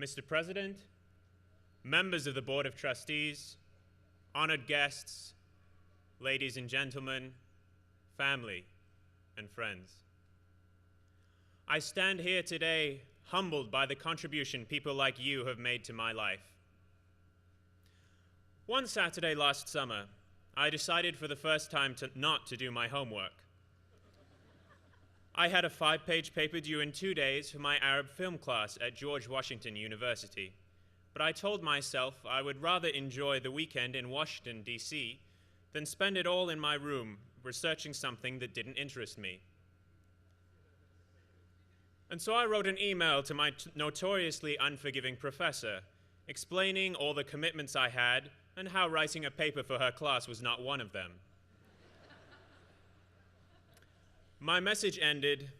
Mr. President, members of the Board of Trustees, honored guests, ladies and gentlemen, family, and friends. I stand here today humbled by the contribution people like you have made to my life. One Saturday last summer, I decided for the first time not to do my homework. I had a 5-page paper due in 2 days for my Arab film class at George Washington University, but I told myself I would rather enjoy the weekend in Washington, D.C. than spend it all in my room researching something that didn't interest me. And so I wrote an email to my notoriously unforgiving professor, explaining all the commitments I had and how writing a paper for her class was not one of them. My message ended,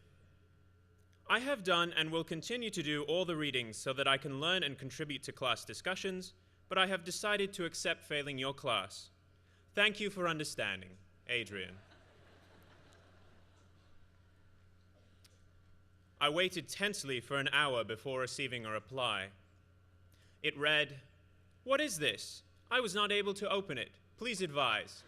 "I have done and will continue to do all the readings so that I can learn and contribute to class discussions, but I have decided to accept failing your class. Thank you for understanding, Adrian." I waited tensely for an hour before receiving a reply. It read, "What is this? I was not able to open it. Please advise."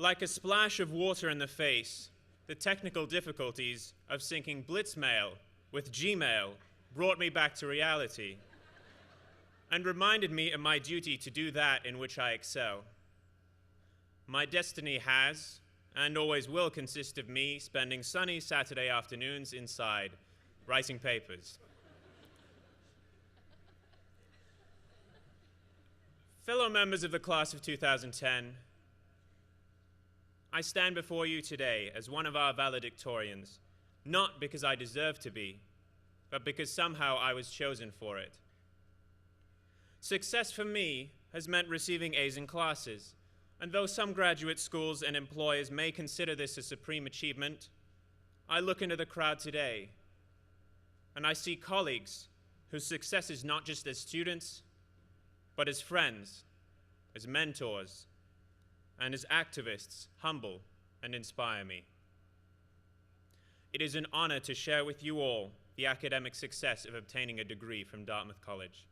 Like a splash of water in the face, the technical difficulties of syncing Blitzmail with Gmail brought me back to reality and reminded me of my duty to do that in which I excel. My destiny has, and always will, consist of me spending sunny Saturday afternoons inside, writing papers. Fellow members of the class of 2010, I stand before you today as one of our valedictorians, not because I deserve to be, but because somehow I was chosen for it. Success for me has meant receiving A's in classes, and though some graduate schools and employers may consider this a supreme achievement, I look into the crowd today, and I see colleagues whose success is not just as students, but as friends, as mentors, and as activists humble and inspire me. It is an honor to share with you all the academic success of obtaining a degree from Dartmouth College.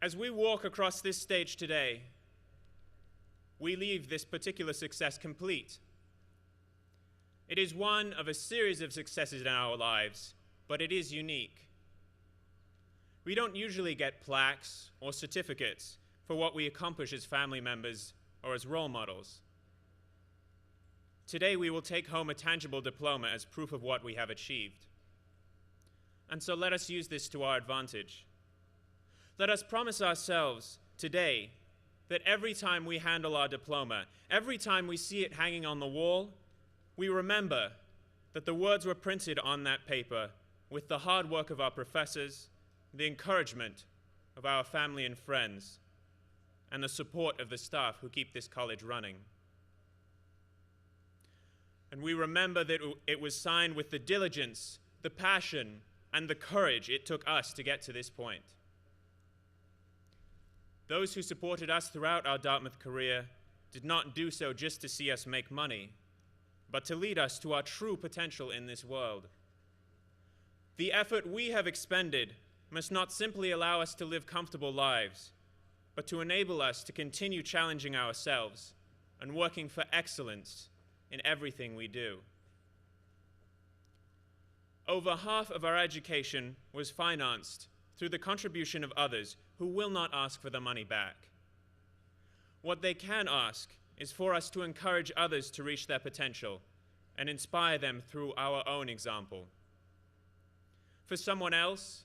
As we walk across this stage today, we leave this particular success complete. It is one of a series of successes in our lives, but it is unique. We don't usually get plaques or certificates for what we accomplish as family members or as role models. Today, we will take home a tangible diploma as proof of what we have achieved. And so let us use this to our advantage. Let us promise ourselves today that every time we handle our diploma, every time we see it hanging on the wall, we remember that the words were printed on that paper with the hard work of our professors, the encouragement of our family and friends, and the support of the staff who keep this college running. And we remember that it was signed with the diligence, the passion, and the courage it took us to get to this point. Those who supported us throughout our Dartmouth career did not do so just to see us make money, but to lead us to our true potential in this world. The effort we have expended must not simply allow us to live comfortable lives, but to enable us to continue challenging ourselves and working for excellence in everything we do. Over half of our education was financed through the contribution of others who will not ask for the money back. What they can ask is for us to encourage others to reach their potential and inspire them through our own example. For someone else,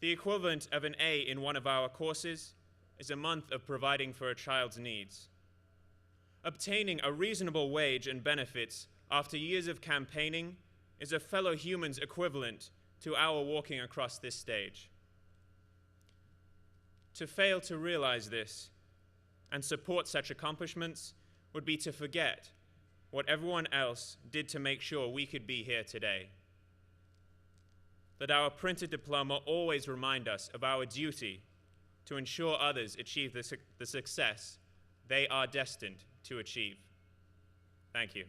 the equivalent of an A in one of our courses is a month of providing for a child's needs. Obtaining a reasonable wage and benefits after years of campaigning is a fellow human's equivalent to our walking across this stage. To fail to realize this and support such accomplishments would be to forget what everyone else did to make sure we could be here today. That our printed diploma always remind us of our duty to ensure others achieve the success they are destined to achieve. Thank you.